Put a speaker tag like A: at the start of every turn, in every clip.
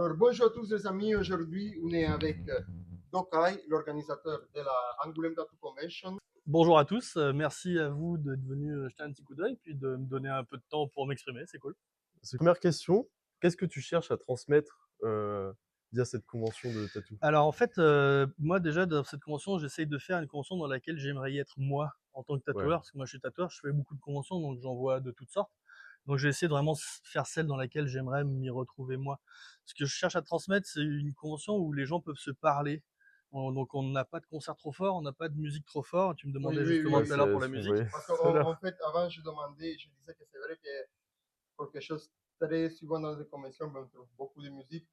A: Alors, bonjour à tous les amis. Aujourd'hui, on est avec Dokai, l'organisateur de la Angoulême Tattoo Convention.
B: Bonjour à tous, merci à vous d'être venus jeter un petit coup d'œil, puis de me donner un peu de temps pour m'exprimer, c'est cool.
C: Première question, qu'est-ce que tu cherches à transmettre via cette convention de tatou?
B: Alors en fait, moi déjà dans cette convention, j'essaye de faire une convention dans laquelle j'aimerais y être moi, en tant que
C: Ouais.
B: tatoueur, parce que moi je suis tatoueur, je fais beaucoup de conventions, donc j'en vois de toutes sortes. Donc je vais essayer de vraiment faire celle dans laquelle j'aimerais m'y retrouver moi. Ce que je cherche à transmettre, c'est une convention où les gens peuvent se parler. Donc on n'a pas de concert trop fort, on n'a pas de musique trop fort. Tu me demandais justement
A: Oui,
B: tout à
A: oui.
B: l'heure pour la musique.
A: Parce qu'en fait, avant, je demandais, je disais que c'est vrai que quelque chose très souvent dans les conventions, ben, on trouve beaucoup de musique.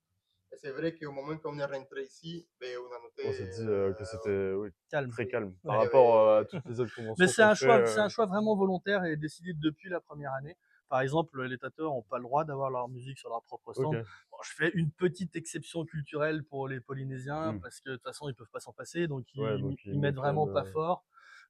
A: Et c'est vrai qu'au moment qu'on est rentré ici, ben, on a noté.
C: On s'est dit que c'était
B: Calme.
C: très calme
B: Ouais.
C: par rapport à toutes les autres
B: Mais
C: conventions
B: c'est
C: qu'on
B: un choix,
C: fait.
B: c'est un choix vraiment volontaire et décidé depuis la première année. Par exemple, les tatoueurs n'ont pas le droit d'avoir leur musique sur leur propre stand.
C: Ok.
B: Bon, je fais une petite exception culturelle pour les Polynésiens
C: Hmm.
B: parce que de toute façon ils peuvent pas s'en passer, donc
C: Ouais, donc
B: ils mettent
C: mettent quand
B: vraiment
C: même,
B: pas fort.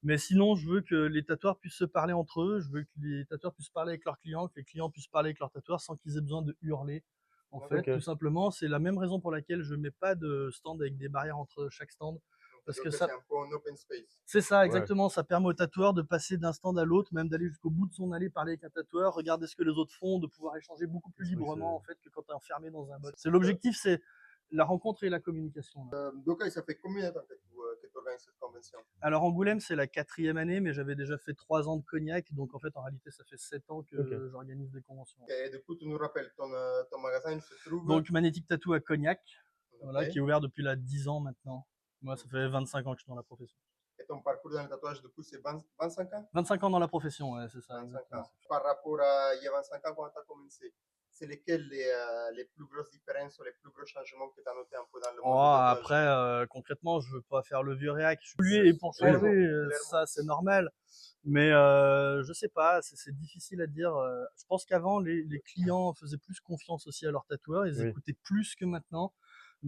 B: Mais sinon, je veux que les tatoueurs puissent se parler entre eux. Je veux que les tatoueurs puissent parler avec leurs clients, que les clients puissent parler avec leurs tatoueurs sans qu'ils aient besoin de hurler. En fait,
C: Ok.
B: tout simplement, c'est la même raison pour laquelle je mets pas de stand avec des barrières entre chaque stand. Parce que
A: Donc,
B: ça,
A: c'est un peu un open space.
B: c'est ça,
C: Ouais.
B: exactement. Ça permet au tatoueur de passer d'un stand à l'autre, même d'aller jusqu'au bout de son allée parler avec un tatoueur, regarder ce que les autres font, de pouvoir échanger beaucoup plus
C: C'est vrai que
B: librement en fait que quand tu es enfermé dans un mode. C'est l'objectif, c'est la rencontre et la communication. Là.
A: Dokai, ça fait combien de temps que tu organises cette convention?
B: Alors Angoulême, c'est la 4e année, mais j'avais déjà fait 3 ans de Cognac, donc en fait en réalité ça fait 7 ans que
C: Ok.
B: j'organise des conventions.
A: Et du coup, tu nous rappelles, ton magasin, il se trouve.
B: Donc Magnétique Tattoo à Cognac, voilà,
A: Ok.
B: qui est ouvert depuis là 10 ans maintenant. Moi, ça fait 25 ans que je suis dans la profession.
A: Et ton parcours dans le tatouage, du coup, c'est 25 ans?
B: 25 ans dans la profession, ouais, c'est ça.
A: 25
B: Exactement.
A: ans. Par rapport à il y a 25 ans quand tu as commencé, c'est lesquelles les plus grosses différences ou les plus gros changements que tu as noté un peu dans le
B: Oh,
A: monde du tatouage?
B: après, concrètement, je veux pas faire le vieux réac. Lui, et pour changer, ça c'est normal. Mais je sais pas, c'est difficile à dire. Je pense qu'avant, les clients faisaient plus confiance aussi à leurs tatoueurs, ils
C: Oui.
B: écoutaient plus que maintenant.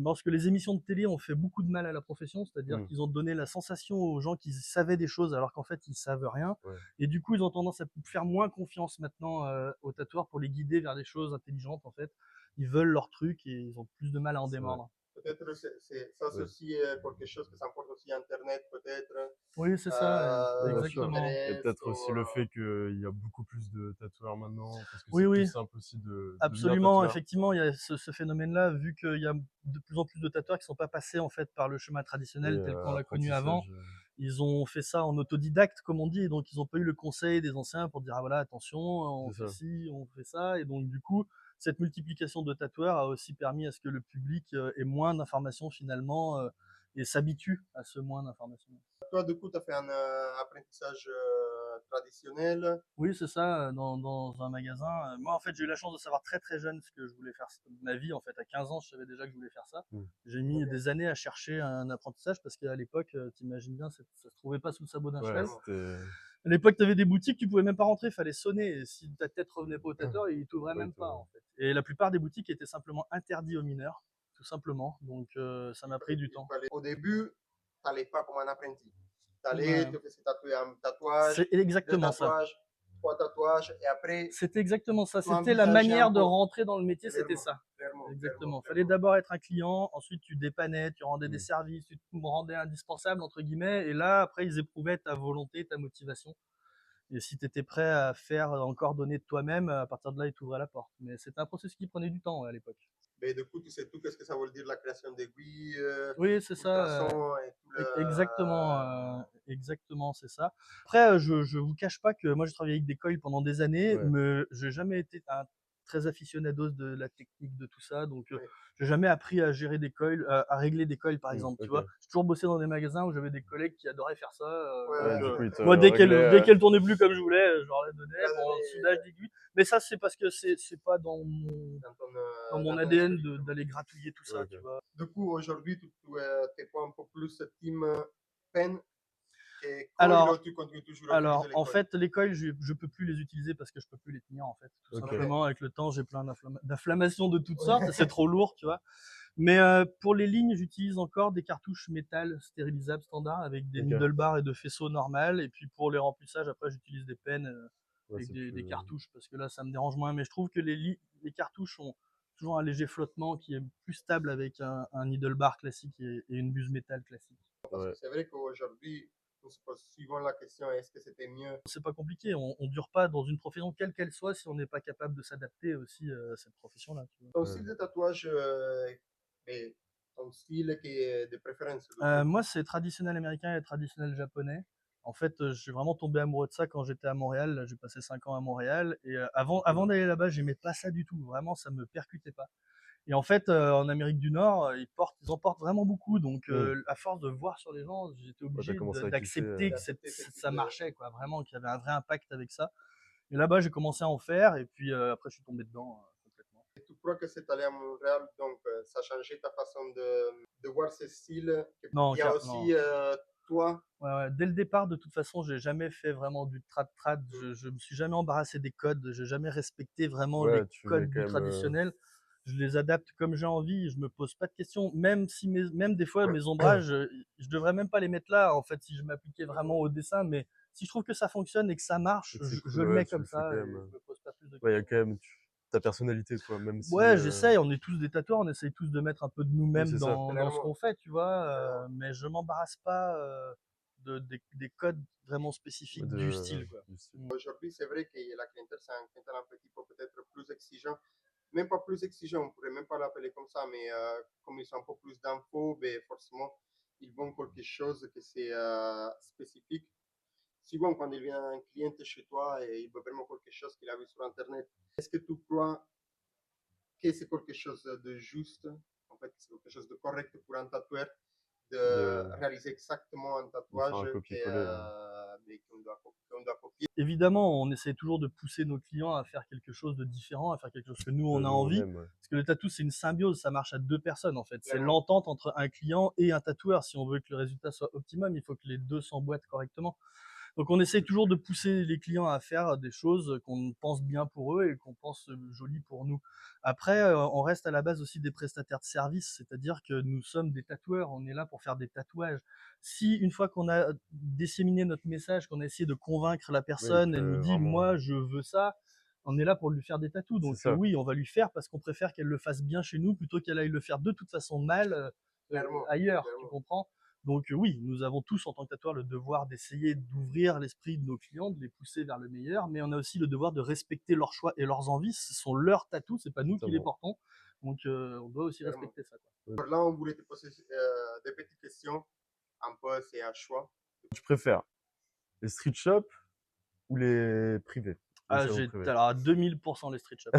B: Parce que les émissions de télé ont fait beaucoup de mal à la profession, c'est-à-dire
C: Hmm.
B: qu'ils ont donné la sensation aux gens qu'ils savaient des choses alors qu'en fait ils savent rien.
C: Ouais.
B: Et du coup, ils ont tendance à faire moins confiance maintenant aux tatoueurs pour les guider vers des choses intelligentes en fait. Ils veulent leur truc et ils ont plus de mal à en
C: C'est vrai.
B: démordre.
A: Peut-être ça, c'est
C: Oui.
A: aussi quelque chose que ça importe aussi Internet, peut-être.
B: Oui, c'est ça,
C: Bien sûr.
B: exactement.
C: Et
A: Pinterest,
C: peut-être aussi le fait qu'il y a beaucoup plus de tatoueurs maintenant, parce que
B: Oui,
C: c'est plus
B: oui,
C: simple aussi de devenir
B: absolument.
C: tatoueur.
B: Effectivement, il y a ce phénomène-là, vu qu'il y a de plus en plus de tatoueurs qui ne sont pas passés en fait par le chemin
C: Oui,
B: traditionnel tel qu'on l'a connu avant.
C: apprentissage.
B: Ils ont fait ça en autodidacte, comme on dit, et donc ils n'ont pas eu le conseil des anciens pour dire ah voilà attention, on
C: C'est
B: fait
C: ça.
B: ci, on fait ça, et donc du coup cette multiplication de tatoueurs a aussi permis à ce que le public ait moins d'informations finalement et s'habitue à ce moins d'informations.
A: Toi, du coup, tu as fait un apprentissage traditionnel.
B: Oui, c'est ça, dans un magasin. Moi, en fait, j'ai eu la chance de savoir très très jeune ce que je voulais faire de ma vie. En fait, à 15 ans, je savais déjà que je voulais faire ça.
C: Mm.
B: J'ai mis
A: Ok.
B: des années à chercher un apprentissage parce qu'à l'époque, t'imagines bien, ça se trouvait pas sous le sabot d'un
C: Ouais,
B: cheval.
C: c'était.
B: À l'époque, tu avais des boutiques, tu pouvais même pas rentrer, il fallait sonner. Et si ta tête revenait pas au tatoueur, il t'ouvrait
C: Oui,
B: même pas, en fait. Et la plupart des boutiques étaient simplement interdits aux mineurs, tout simplement. Donc, ça m'a pris du temps.
A: Au début, tu n'allais pas comme un apprenti. Tu allais,
B: Ouais.
A: tu faisais tatouer un tatouage,
B: C'est
A: deux
B: exactement ça.
A: tatouages, trois tatouages, et après,
B: C'était exactement ça.
A: tu
B: C'était la
A: envisageais un
B: manière de
A: peu.
B: rentrer dans le métier, c'était
A: Clairement,
B: ça.
A: clairement, clairement,
B: Exactement. Fallait
A: clairement.
B: d'abord être un client, ensuite tu dépannais, tu rendais des
C: Mm.
B: services, tu te rendais indispensable entre guillemets, et là après ils éprouvaient ta volonté, ta motivation. Et si tu étais prêt à faire encore donner de toi-même, à partir de là ils t'ouvraient la porte. Mais c'était un processus qui prenait du temps ouais, à l'époque.
A: Mais du coup, tu sais tout, qu'est-ce que ça veut dire la création d'aiguilles,
B: Oui, c'est ça.
A: ultrasons et tout le.
B: Exactement, c'est ça. Après, je vous cache pas que moi j'ai travaillé avec des coils pendant des années,
C: Ouais.
B: mais j'ai jamais été un très aficionados de la technique de tout ça, donc
A: Oui.
B: j'ai jamais appris à gérer des coils, à régler des coils par exemple, tu
C: Ok.
B: vois. J'ai toujours bossé dans des magasins où j'avais des collègues qui adoraient faire ça,
A: Ouais,
C: Ouais,
B: donc
C: du coup, il te
B: moi
C: réglait.
B: dès qu'elle tournait plus comme je voulais, je leur la donnais, bon, soudage
A: Donner
B: d'aiguille. Mais ça c'est parce que c'est pas dans mon
A: dans ton
B: ADN
A: historique.
B: d'aller gratouiller tout ça,
C: Ok.
B: tu vois.
A: Du coup, aujourd'hui, tu es quoi un peu plus team pen et coil ou
B: Alors,
A: tu continues toujours à utiliser
B: Alors,
A: les
B: en
A: coils?
B: fait, les coils, je peux plus les utiliser parce que je peux plus les tenir, en fait. Tout
C: Ok.
B: simplement, avec le temps, j'ai plein d'inflammations de toutes sortes et c'est trop lourd, tu vois. Mais pour les lignes, j'utilise encore des cartouches métal stérilisables standard avec des
C: Ok.
B: needle bars et de faisceaux normales. Et puis pour les remplissages, après, j'utilise des pennes
C: Ouais,
B: avec
C: c'est
B: des
C: plus.
B: cartouches parce que là, ça me dérange moins. Mais je trouve que les cartouches ont toujours un léger flottement qui est plus stable avec un needle bar classique et une buse métal classique.
A: Parce
C: Ouais.
A: que c'est vrai qu'aujourd'hui, on se pose souvent la question, est-ce que c'était mieux?
B: C'est pas compliqué, on dure pas dans une profession quelle qu'elle soit si on n'est pas capable de s'adapter aussi à cette profession-là. Tu vois.
A: Ton
C: Ouais.
A: style de tatouage, et ton style qui est de préférence? Le plus?
B: Moi, c'est traditionnel américain et traditionnel japonais. En fait, je suis vraiment tombé amoureux de ça quand j'étais à Montréal. Là, j'ai passé 5 ans à Montréal et avant d'aller là-bas, j'aimais pas ça du tout. Vraiment, ça me percutait pas. Et en fait, en Amérique du Nord, ils en portent vraiment beaucoup. Donc, à force de voir sur les gens, j'étais
C: Ouais, t'as
B: obligé
C: commencé à kiffer.
B: d'accepter que
A: D'accepter ce type
B: ça
A: de...
B: marchait, quoi. Vraiment, qu'il y avait un vrai impact avec ça. Et là-bas, j'ai commencé à en faire. Et puis après, je suis tombé dedans complètement.
A: Et tu crois que c'est allé à Montréal, donc ça a changé ta façon de voir ce style?
B: Non,
A: Il y a
B: non.
A: aussi toi,
B: Ouais, ouais. Dès le départ, de toute façon, j'ai jamais fait vraiment du trad-trad. Je me suis jamais embarrassé des codes. J'ai jamais respecté vraiment les
C: Ouais, tu mets
B: codes
C: quand
B: du
C: même.
B: traditionnel. Je les adapte comme j'ai envie. Je me pose pas de questions. Même si même des fois mes ombrages, je devrais même pas les mettre là. En fait, si je m'appliquais vraiment au dessin, mais si je trouve que ça fonctionne et que ça marche,
C: C'est
B: je
C: cool,
B: le
C: ouais,
B: mets
C: tu
B: comme
C: le fais
B: ça
C: quand
B: et
C: même.
B: je me pose pas plus de
C: Ouais, il y a
B: questions.
C: quand même ta personnalité, quoi, même si.
B: Ouais, j'essaye. On est tous des tatoueurs. On essaye tous de mettre un peu de
C: Oui,
B: nous-mêmes
C: c'est ça.
B: dans ce
A: clairement,
B: qu'on fait, tu vois.
A: clairement.
B: Mais je m'embarrasse pas des codes vraiment spécifiques du style, quoi.
C: Du style.
B: Mm.
A: Aujourd'hui, c'est vrai que la clientèle, c'est un clientèle un petit peu peut-être plus exigeant. Même pas plus exigeant, on pourrait même pas l'appeler comme ça, mais comme ils ont un peu plus d'infos, ben forcément, ils vont quelque chose que c'est spécifique. Souvent, quand il vient un client chez toi et il veut vraiment quelque chose qu'il a vu sur Internet, est-ce que tu crois que c'est quelque chose de juste, en fait, c'est quelque chose de correct pour un tatoueur de
C: De,
A: réaliser exactement un
C: de faire
A: tatouage
C: un copier-coller.
A: mais qu'on doit copier?
B: Évidemment, on essaie toujours de pousser nos clients à faire quelque chose de différent, à faire quelque chose que nous, on a
C: Nous, on
B: envie.
C: aime, ouais.
B: Parce que le tatou, c'est une symbiose, ça marche à deux personnes, en fait. C'est
A: Clairement.
B: l'entente entre un client et un tatoueur. Si on veut que le résultat soit optimum, il faut que les deux s'emboîtent correctement. Donc on essaye toujours de pousser les clients à faire des choses qu'on pense bien pour eux et qu'on pense jolies pour nous. Après, on reste à la base aussi des prestataires de services, c'est-à-dire que nous sommes des tatoueurs, on est là pour faire des tatouages. Si une fois qu'on a disséminé notre message, qu'on a essayé de convaincre la
C: Oui,
B: personne, elle nous
C: que
B: dit
C: vraiment.
B: moi je veux ça, on est là pour lui faire des tatous.
C: C'est
B: Donc
C: ça.
B: oui, on va lui faire parce qu'on préfère qu'elle le fasse bien chez nous plutôt qu'elle aille le faire de toute façon mal
A: Clairement,
B: ailleurs, tu
A: clairement.
B: comprends? Donc oui, nous avons tous en tant que tatoueurs le devoir d'essayer d'ouvrir l'esprit de nos clients, de les pousser vers le meilleur, mais on a aussi le devoir de respecter leurs choix et leurs envies. Ce sont leurs tatous, c'est pas nous qui les
C: Totalement.
B: portons. Donc on doit aussi
A: Clairement.
B: respecter ça, quoi.
A: Alors là, on voulait te poser des petites questions. Un peu, c'est à choix.
C: Tu préfères les street shops ou les privés? Les
B: Ah,
C: salons privés?
B: alors à 2000% les street shops.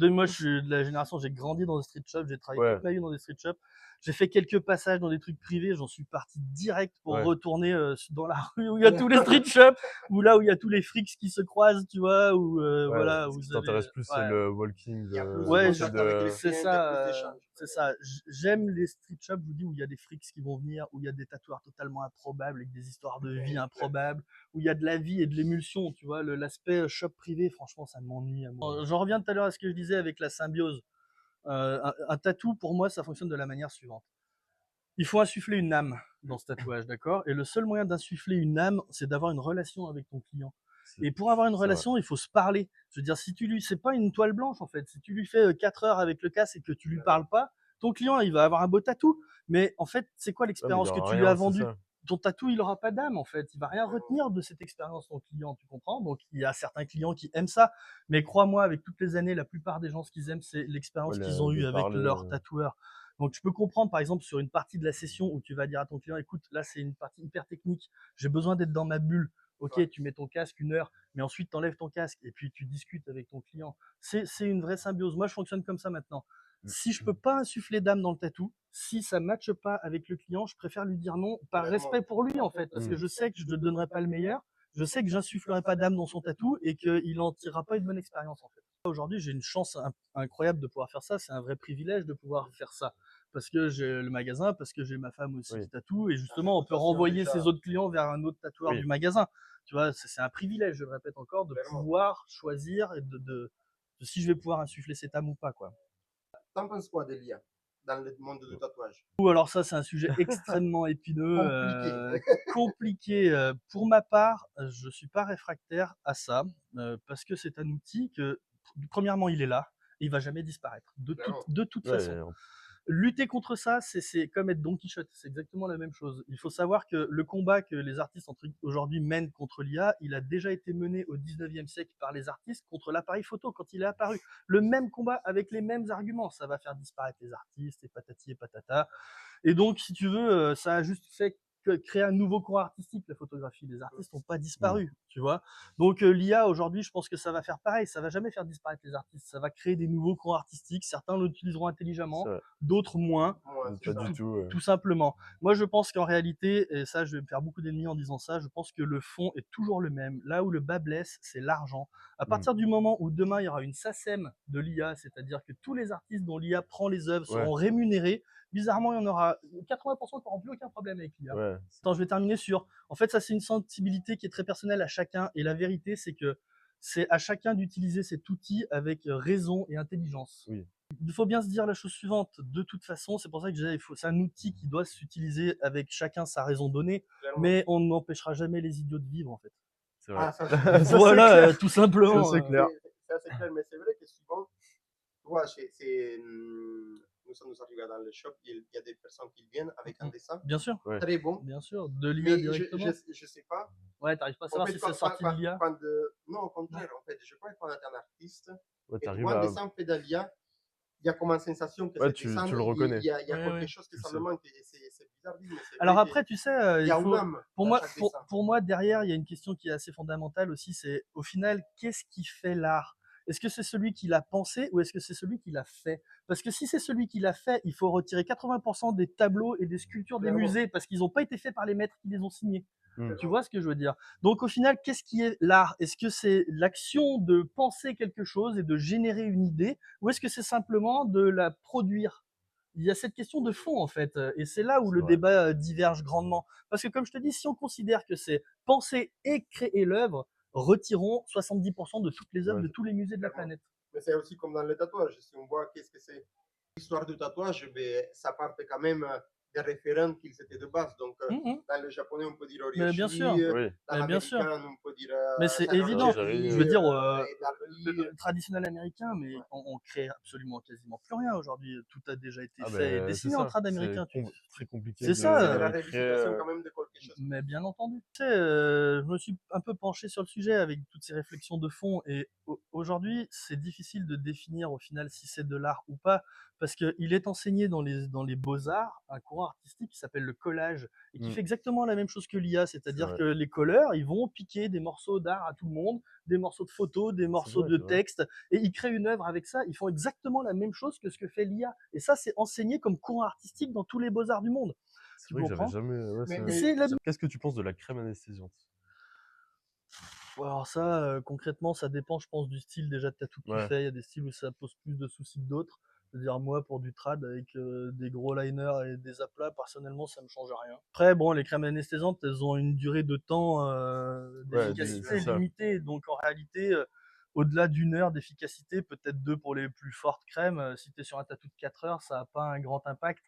B: Moi, je suis de la génération, j'ai grandi dans des street shops, j'ai travaillé
C: Ouais,
B: toute ma vie dans des street shops. J'ai fait quelques passages dans des trucs privés, j'en suis parti direct pour
C: ouais.
B: retourner dans la rue où il y a tous les street shops, ou là où il y a tous les frics qui se croisent, tu vois, ou
C: Ouais,
B: voilà,
C: ce
B: où
C: qui
B: vous avez.
C: t'intéresse plus, c'est
B: Ouais,
C: le walking,
A: Il y a plus de
B: ouais,
C: l'effet
A: contact avec les
C: de.
B: c'est
A: clients, il y a plus
B: ça,
A: d'échanges.
B: c'est ça. J'aime les street shops, je vous dis, où il y a des frics qui vont venir, où il y a des tatoueurs totalement improbables, avec des histoires de vie improbables, où il y a de la vie et de l'émulsion, tu vois. L'aspect shop privé, franchement, ça m'ennuie à moi. J'en reviens tout à l'heure à ce que je disais avec la symbiose. Un tatou, pour moi, ça fonctionne de la manière suivante. Il faut insuffler une âme dans ce tatouage, d'accord? Et le seul moyen d'insuffler une âme, c'est d'avoir une relation avec ton client. Et pour avoir une
C: C'est vrai.
B: relation, il faut se parler. Je veux dire, si tu lui, c'est pas une toile blanche en fait. Si tu lui fais 4 heures avec le casque et que tu lui parles pas, ton client, il va avoir un beau tatou. Mais en fait, c'est quoi
C: Ouais, mais il
B: l'expérience
C: y
B: que
C: aura
B: tu lui as
C: rien, c'est
B: vendue?
C: ça.
B: Ton tatou, il aura pas d'âme en fait. Il va rien retenir de cette expérience, ton client, tu comprends? Donc, il y a certains clients qui aiment ça. Mais crois-moi, avec toutes les années, la plupart des gens, ce qu'ils aiment, c'est
C: Ouais,
B: l'expérience qu'ils ont
C: de
B: eue avec
C: parler.
B: leur tatoueur. Donc, je peux comprendre, par exemple, sur une partie de la session où tu vas dire à ton client, écoute, là, c'est une partie hyper technique. J'ai besoin d'être dans ma bulle. Ok,
A: Ouais.
B: tu mets ton casque 1 heure, mais ensuite tu enlèves ton casque et puis tu discutes avec ton client. C'est une vraie symbiose. Moi, je fonctionne comme ça maintenant. Si je peux pas insuffler d'âme dans le tatou, si ça matche pas avec le client, je préfère lui dire non par
A: Clairement.
B: respect pour lui en fait, parce que je sais que je ne donnerai pas le meilleur, je sais que j'insufflerai pas d'âme dans son tatou et qu'il en tirera pas une bonne expérience en fait. Aujourd'hui, j'ai une chance incroyable de pouvoir faire ça, c'est un vrai privilège de pouvoir faire ça. Parce que j'ai le magasin, parce que j'ai ma femme aussi
C: Oui.
B: qui tatoue, et justement, on peut
A: Réputation
B: renvoyer
A: déjà.
B: ses autres clients vers un autre tatoueur
C: Oui.
B: du magasin. Tu vois, c'est un privilège, je le répète encore, de
A: Clairement.
B: pouvoir choisir et de si je vais pouvoir insuffler cette âme ou pas, quoi.
A: T'en penses quoi des liens dans le monde du tatouage?
B: Ou alors ça, c'est un sujet extrêmement épineux,
A: Compliqué.
B: compliqué. Pour ma part, je suis pas réfractaire à ça, parce que c'est un outil que, premièrement, il est là. il va jamais disparaître,
A: Clairement.
B: de toute
C: Ouais,
B: façon. Lutter contre ça, c'est comme être Don Quichotte, c'est exactement la même chose. Il faut savoir que le combat que les artistes aujourd'hui mènent contre l'IA, il a déjà été mené au 19e siècle par les artistes contre l'appareil photo quand il est apparu. Le même combat avec les mêmes arguments, ça va faire disparaître les artistes et patati et patata. Et donc, si tu veux, ça a juste fait créer un nouveau courant artistique, la photographie. Les artistes n'ont pas disparu, tu vois. Donc, l'IA, aujourd'hui, je pense que ça va faire pareil. Ça va jamais faire disparaître les artistes. Ça va créer des nouveaux courants artistiques. Certains l'utiliseront intelligemment, d'autres moins.
A: Moi,
C: Pas du tout.
B: Tout simplement. Moi, je pense qu'en réalité, et ça, je vais me faire beaucoup d'ennemis en disant ça, je pense que le fond est toujours le même. Là où le bas blesse, c'est l'argent. À partir du moment où demain, il y aura une SACEM de l'IA, c'est-à-dire que tous les artistes dont l'IA prend les œuvres seront rémunérés, bizarrement, il y en aura 80% qui n'auront plus aucun problème avec l'IA.
C: Ouais.
B: Attends, je vais terminer sur. En fait, ça, c'est une sensibilité qui est très personnelle à chacun. Et la vérité, c'est que c'est à chacun d'utiliser cet outil avec raison et intelligence.
C: Oui.
B: Il faut bien se dire la chose suivante. De toute façon, c'est pour ça que je disais, c'est un outil qui doit s'utiliser avec chacun sa raison donnée,
A: clairement.
B: mais on n'empêchera jamais les idiots de vivre, en fait.
C: C'est vrai.
A: Ah, ça,
C: Ça, c'est
B: Voilà,
C: clair.
B: tout simplement.
C: Ça, c'est clair.
A: c'est assez clair, mais c'est vrai que souvent, tu vois, nous sommes arrivés dans le shop, il y a des personnes qui viennent avec un dessin
B: Bien sûr,
C: Ouais.
A: très bon,
B: bien sûr. De l'IA
A: mais
B: directement.
A: je sais pas.
B: Ouais, t'arrives pas à
A: En
B: savoir
A: fait,
B: si c'est sorti de l'IA.
A: non, au contraire, en fait, je crois que quand tu es un artiste
C: Ouais,
A: et tu
C: t'arrives
A: vois un
C: à.
A: dessin fait de l'IA, il y a comme une sensation que
C: Ouais,
A: ce
C: tu
A: dessin,
C: le reconnais.
A: il y a
B: Ouais,
A: quelque
B: ouais.
A: chose qui
C: Tu le sais.
A: simplement, c'est bizarre, mais c'est
B: Alors
A: vrai
B: après, tu sais,
A: qu'il y
B: il
A: a une
B: faut,
A: âme
B: pour
A: dans
B: moi,
A: chaque dessin.
B: pour moi, derrière, il y a une question qui est assez fondamentale aussi, c'est au final, qu'est-ce qui fait l'art? Est-ce que c'est celui qui l'a pensé ou est-ce que c'est celui qui l'a fait? Parce que si c'est celui qui l'a fait, il faut retirer 80% des tableaux et des sculptures des
A: Clairement.
B: musées parce qu'ils n'ont pas été faits par les maîtres qui les ont signés.
C: Mm.
B: Tu vois ce que je veux dire? Donc au final, qu'est-ce qui est l'art? Est-ce que c'est l'action de penser quelque chose et de générer une idée ou est-ce que c'est simplement de la produire? Il y a cette question de fond en fait, et c'est là où
C: C'est
B: le
C: vrai.
B: débat diverge grandement. Parce que comme je te dis, si on considère que c'est penser et créer l'œuvre, retirons 70% de toutes les œuvres
C: Ouais.
B: de tous les musées de la
A: Clairement.
B: planète.
A: Mais c'est aussi comme dans le tatouage. Si on voit qu'est-ce que c'est l'histoire du tatouage, ben, ça part quand même des référents qu'ils étaient de base. Donc, dans le japonais, on peut dire
B: Mais bien sûr,
A: Oryoshi,
C: Oui.
A: dans
B: mais bien sûr.
A: l'américain, on peut dire
B: Mais c'est
A: Jean
B: évident.
C: Jerry,
B: Je veux dire,
A: Darby.
B: le traditionnel américain, mais
A: Ouais.
B: on crée absolument quasiment plus rien aujourd'hui. Tout a déjà été
C: Ah
B: fait et
C: ben, c'est
B: dessiné en
C: ça.
B: trad
C: C'est
B: américain.
C: très compliqué
B: C'est ça,
A: C'est de la
C: de créer.
A: révisitation quand même de quelque chose.
B: Mais bien entendu. Tu sais, je me suis un peu penché sur le sujet avec toutes ces réflexions de fond et aujourd'hui, c'est difficile de définir au final si c'est de l'art ou pas parce qu'il est enseigné dans les beaux-arts un courant artistique qui s'appelle le collage et qui
C: Mm.
B: fait exactement la même chose que l'IA,
C: C'est
B: c'est-à-dire
C: vrai.
B: que les colleurs, ils vont piquer des morceaux d'art à tout le monde, des morceaux de photos, des morceaux
C: vrai,
B: de
C: c'est vrai.
B: texte et ils créent une œuvre avec ça. Ils font exactement la même chose que ce que fait l'IA et ça, c'est enseigné comme courant artistique dans tous les beaux-arts du monde.
C: C'est
B: Tu
C: vrai que j'avais
B: comprends?
C: jamais. Ouais,
A: Mais-
C: c'est-
A: mais-
B: C'est la
C: Qu'est-ce que tu penses de la crème anesthésiante?
B: Alors ça, concrètement, ça dépend, je pense, du style déjà de tatou que tu
C: Ouais.
B: fais. Il y a des styles où ça pose plus de soucis que d'autres. C'est-à-dire moi, pour du trad avec des gros liners et des aplats, personnellement, ça me change rien. Après, bon, les crèmes anesthésiantes, elles ont une durée de temps
C: Ouais,
B: d'efficacité
C: c'est ça.
B: limitée. Donc en réalité, au-delà d'une heure d'efficacité, peut-être deux pour les plus fortes crèmes, si tu es sur un tatou de 4 heures, ça n'a pas un grand impact.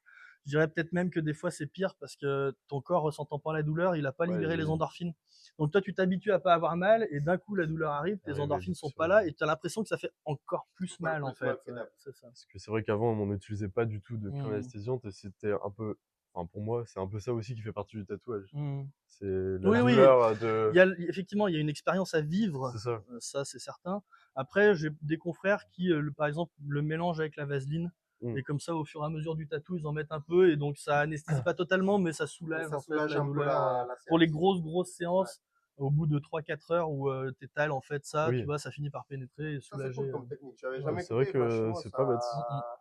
B: Je dirais peut-être même que des fois c'est pire parce que ton corps ressentant pas la douleur, il n'a pas
C: Ouais,
B: libéré les endorphines. Donc toi tu t'habitues à pas avoir mal et d'un coup la douleur arrive, tes
C: Arrivé
B: endorphines sont
C: sur-
B: pas là et tu as l'impression que ça fait encore plus
A: Encore
B: mal en
A: plus mal
B: fait.
A: que d'hab.
B: C'est ça.
C: Parce que c'est vrai qu'avant, on n'utilisait pas du tout de crème
B: Mmh.
C: anesthésiante et c'était un peu. Enfin, pour moi, c'est un peu ça aussi qui fait partie du tatouage.
B: Mmh.
C: C'est la
B: Oui, oui,
C: douleur de.
B: il y a, effectivement, il y a une expérience à vivre,
C: C'est ça.
B: ça c'est certain. Après, j'ai des confrères qui, par exemple, le mélangent avec la vaseline.
C: Mm.
B: Et comme ça, au fur et à mesure du tatou, ils en mettent un peu et donc ça anesthésie pas totalement, mais ça soulage
A: Ça
B: en fait
A: soulage
B: la
A: un peu
B: douleur.
A: la
B: Pour les
A: séance.
B: grosses séances, au bout de 3-4 heures où t'étales en fait ça, tu
C: Oui.
B: vois, ça finit par pénétrer et
A: Ça, c'est
B: soulager.
A: cool comme technique. J'avais
B: Ouais.
A: jamais
C: C'est vrai
A: écouté,
C: que
A: franchement.
C: c'est
A: Ça...
C: pas bête.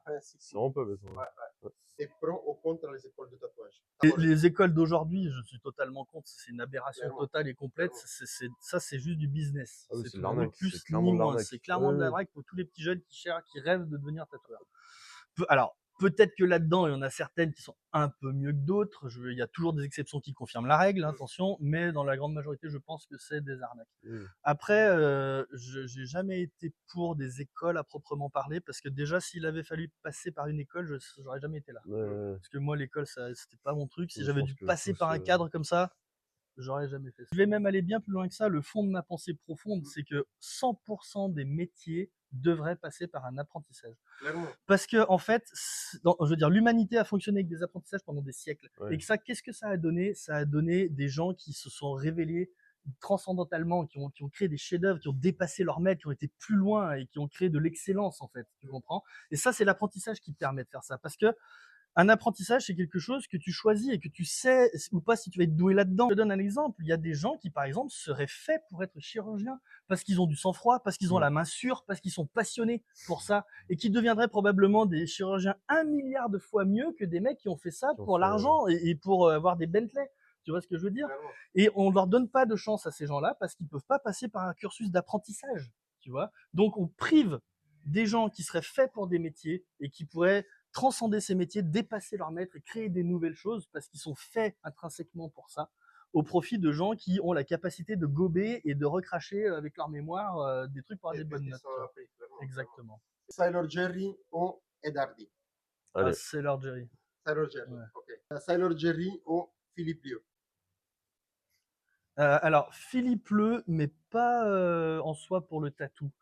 A: Ouais, c'est
C: C'est
A: cool.
C: vraiment pas bête.
A: Ouais, ouais. Et pro ou contre les écoles de tatouage.
B: Les écoles d'aujourd'hui, je suis totalement contre, c'est une aberration
A: Clairement.
B: totale et complète.
A: Clairement.
B: Ça, c'est juste du business.
C: Ah oui, c'est de
B: tout,
C: l'arnaque,
B: ni plus
C: c'est clairement
B: ni
C: de
B: moins.
C: l'arnaque.
B: C'est clairement de
C: Ouais,
B: l'arnaque pour tous les petits jeunes qui rêvent de devenir tatoueur. Alors, peut-être que là-dedans, il y en a certaines qui sont un peu mieux que d'autres. Il y a toujours des exceptions qui confirment la règle, attention, mais dans la grande majorité, je pense que c'est des arnaques.
C: oui.
B: Après, je n'ai jamais été pour des écoles à proprement parler, parce que déjà, s'il avait fallu passer par une école, je n'aurais jamais été là.
C: Ouais.
B: Parce que moi, l'école, c'était pas mon truc. Si
C: Je
B: j'avais
C: pense
B: dû
C: que
B: passer
C: tous,
B: par un cadre comme ça, j'aurais jamais fait ça. Je vais même aller bien plus loin que ça. Le fond de ma pensée profonde, c'est que 100% des métiers devrait passer par un apprentissage.
A: Clairement.
B: Parce que en fait, je veux dire, l'humanité a fonctionné avec des apprentissages pendant des siècles.
C: Ouais.
B: Et que ça, qu'est-ce que ça a donné? Ça a donné des gens qui se sont révélés transcendentalement, qui ont créé des chefs-d'œuvre, qui ont dépassé leur maître, qui ont été plus loin et qui ont créé de l'excellence, en fait. Tu comprends? Et ça, c'est l'apprentissage qui te permet de faire ça. Parce que un apprentissage, c'est quelque chose que tu choisis et que tu sais ou pas si tu vas être doué là-dedans. Je te donne un exemple. Il y a des gens qui, par exemple, seraient faits pour être chirurgiens parce qu'ils ont du sang-froid, parce qu'ils ont la main sûre, parce qu'ils sont passionnés pour ça et qui deviendraient probablement des chirurgiens 1 milliard de fois mieux que des mecs qui ont fait ça
C: Qui ont
B: pour
C: fait,
B: l'argent et pour avoir des Bentley. Tu vois ce que je veux dire?
A: Clairement.
B: Et on ne leur donne pas de chance à ces gens-là parce qu'ils ne peuvent pas passer par un cursus d'apprentissage. Tu vois? Donc on prive des gens qui seraient faits pour des métiers et qui pourraient transcender ces métiers, dépasser leur maître et créer des nouvelles choses parce qu'ils sont faits intrinsèquement pour ça, au profit de gens qui ont la capacité de gober et de recracher avec leur mémoire des trucs pour avoir
A: Et
B: des bonnes
A: qu'ils
B: notes.
A: sont
B: Tu vois.
A: appris, clairement.
B: Exactement.
A: Sailor Jerry ou Ed Hardy?
B: Ah,
C: Allez,
B: c'est leur Jerry.
A: Sailor Jerry,
B: Ouais.
A: ok. Sailor Jerry ou Philippe Liu?
B: Alors, Philippe Le, mais pas en soi pour le tatou.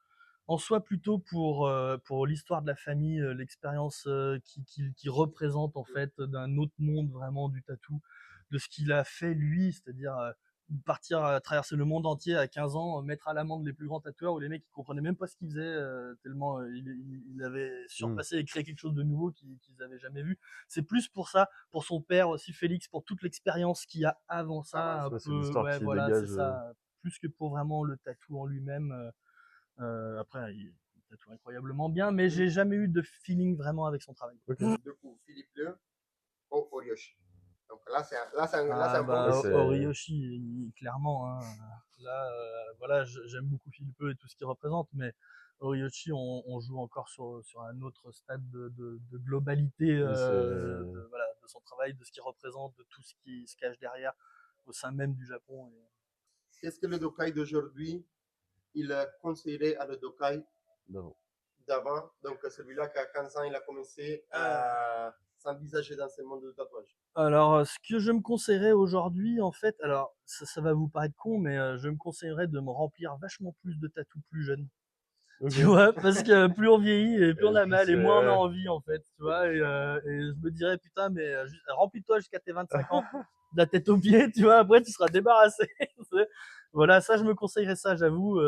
B: En soi plutôt pour l'histoire de la famille, l'expérience qu'il représente en fait d'un autre monde vraiment du tatou, de ce qu'il a fait lui, c'est-à-dire partir traverser le monde entier à 15 ans, mettre à l'amende les plus grands tatoueurs où les mecs ils comprenaient même pas ce qu'ils faisaient tellement il avait surpassé et créé quelque chose de nouveau qu'ils avaient jamais vu. C'est plus pour ça, pour son père aussi Félix, pour toute l'expérience qu'il y a avant ça, un
C: ouais, c'est
B: peu,
C: l'histoire
B: ouais
C: qui
B: voilà, c'est
C: dégage.
B: ça, plus que pour vraiment le tatou en lui-même. Après, il tatoue incroyablement bien, mais j'ai jamais eu de feeling vraiment avec son travail.
C: Ok.
A: Du coup, Philippe Liu ou Oryoshi? Donc là, c'est
B: Ah
A: un bon
C: Ouais,
B: bah,
C: c'est-
B: Oriyoshi, clairement. Hein. Là, voilà, j'aime beaucoup Philippe et tout ce qu'il représente, mais Oriyoshi, on joue encore sur un autre stade de globalité
C: Oui,
B: voilà, de son travail, de ce qu'il représente, de tout ce qui se cache derrière au sein même du Japon.
A: Qu'est-ce que le Dokai d'aujourd'hui, il conseillerait à le Dokai
C: d'avant.
A: d'avant? Donc celui-là qui a 15 ans, il a commencé à s'envisager dans ce monde de tatouage.
B: Alors, ce que je me conseillerais aujourd'hui, en fait, alors ça va vous paraître con, mais je me conseillerais de me remplir vachement plus de tatous plus jeune.
C: Ok.
B: Tu vois, parce que plus on vieillit et plus on
C: Et
B: a
C: puis
B: mal et moins on a
C: c'est.
B: envie en fait, tu vois. Et je me dirais putain, mais remplis-toi jusqu'à tes 25 ans, de la tête aux pieds, tu vois. Après, tu seras débarrassé. Voilà, ça, je me conseillerais ça, j'avoue,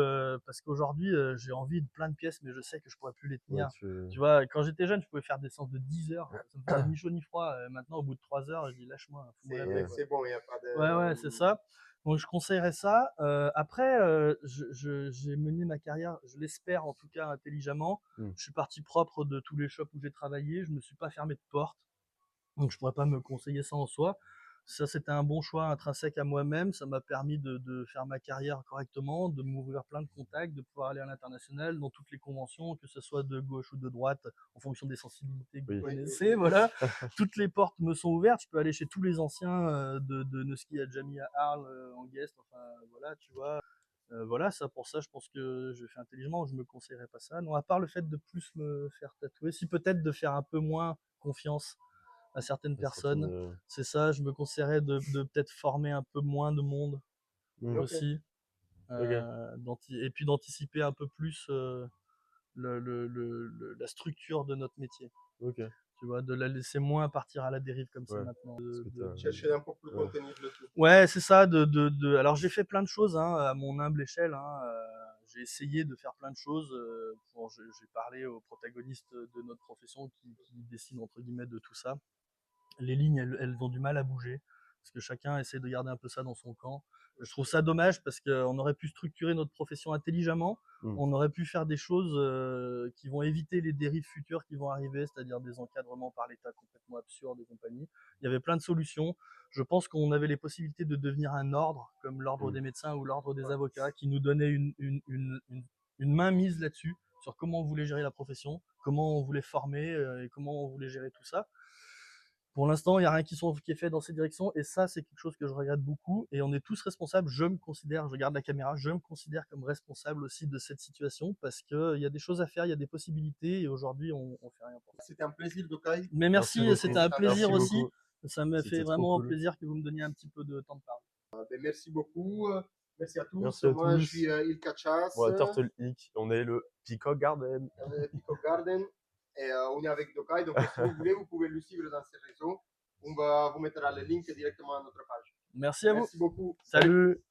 B: parce qu'aujourd'hui, j'ai envie de plein de pièces, mais je sais que je pourrais plus les
C: Ouais,
B: tenir. Tu vois, quand j'étais jeune, je pouvais faire des séances de 10 heures. Ça me faisait ni chaud ni froid. Maintenant, au bout de 3 heures, je dis lâche-moi, fous-moi la paix, quoi.
A: C'est bon, il n'y a pas
B: Ouais, ouais,
A: de.
B: c'est ça. Donc je conseillerais ça. Après, j'ai mené ma carrière, je l'espère en tout cas intelligemment. Je suis parti propre de tous les shops où j'ai travaillé. Je me suis pas fermé de porte. Donc je pourrais pas me conseiller ça en soi. Ça, c'était un bon choix intrinsèque à moi-même. Ça m'a permis de faire ma carrière correctement, de m'ouvrir plein de contacts, de pouvoir aller à l'international dans toutes les conventions, que ce soit de gauche ou de droite, en fonction des sensibilités que vous
C: Oui.
B: connaissez. Voilà, toutes les portes me sont ouvertes. Je peux aller chez tous les anciens de Neuski à Jamie à Arles en guest. Enfin voilà, tu vois. Voilà, ça pour ça, je pense que je fais intelligemment. Je me conseillerais pas ça. Non, à part le fait de plus me faire tatouer, si peut-être de faire un peu moins confiance à certaines personnes. C'est ça, je me conseillerais de peut-être former un peu moins de monde
C: Ok.
B: aussi. Et puis d'anticiper un peu plus la structure de notre métier.
C: Ok.
B: Tu vois, de la laisser moins partir à la dérive comme ça
C: Ouais.
B: maintenant.
A: Chercher un peu plus
C: Ouais.
A: contenir le tout.
B: Ouais, c'est ça. Alors j'ai fait plein de choses hein, à mon humble échelle. Hein, j'ai essayé de faire plein de choses. J'ai parlé aux protagonistes de notre profession qui décident entre guillemets de tout ça. Les lignes, elles ont du mal à bouger, parce que chacun essaie de garder un peu ça dans son camp. Je trouve ça dommage, parce qu'on aurait pu structurer notre profession intelligemment, on aurait pu faire des choses qui vont éviter les dérives futures qui vont arriver, c'est-à-dire des encadrements par l'État complètement absurdes et compagnie. Il y avait plein de solutions. Je pense qu'on avait les possibilités de devenir un ordre, comme l'ordre des médecins ou l'ordre des avocats, qui nous donnait une main mise là-dessus, sur comment on voulait gérer la profession, comment on voulait former et comment on voulait gérer tout ça. Pour l'instant, il n'y a rien qui est fait dans ces directions, et ça, c'est quelque chose que je regrette beaucoup. Et on est tous responsables. Je me considère, je regarde la caméra, je me considère comme responsable aussi de cette situation, parce qu'il y a des choses à faire, il y a des possibilités, et aujourd'hui, on fait rien pour ça.
A: C'était un plaisir, Dokai.
B: Mais merci, c'était un plaisir
A: Merci
B: aussi.
C: beaucoup.
B: Ça m'a fait
C: C'était trop
B: vraiment
C: cool.
B: plaisir que vous me donniez un petit peu de temps de parole.
A: Merci beaucoup. Merci à tous.
C: Merci à
A: Moi, je
C: tous.
A: suis Ilka Chas,
C: Moi, Turtle Hick, on est le Peacock Garden.
A: Peacock Garden, et on est avec Dokai. Donc, si vous voulez, vous pouvez le suivre dans ses réseaux. On va vous mettre le link directement à notre page.
B: Merci à vous.
A: Merci beaucoup.
B: Salut.
C: Salut.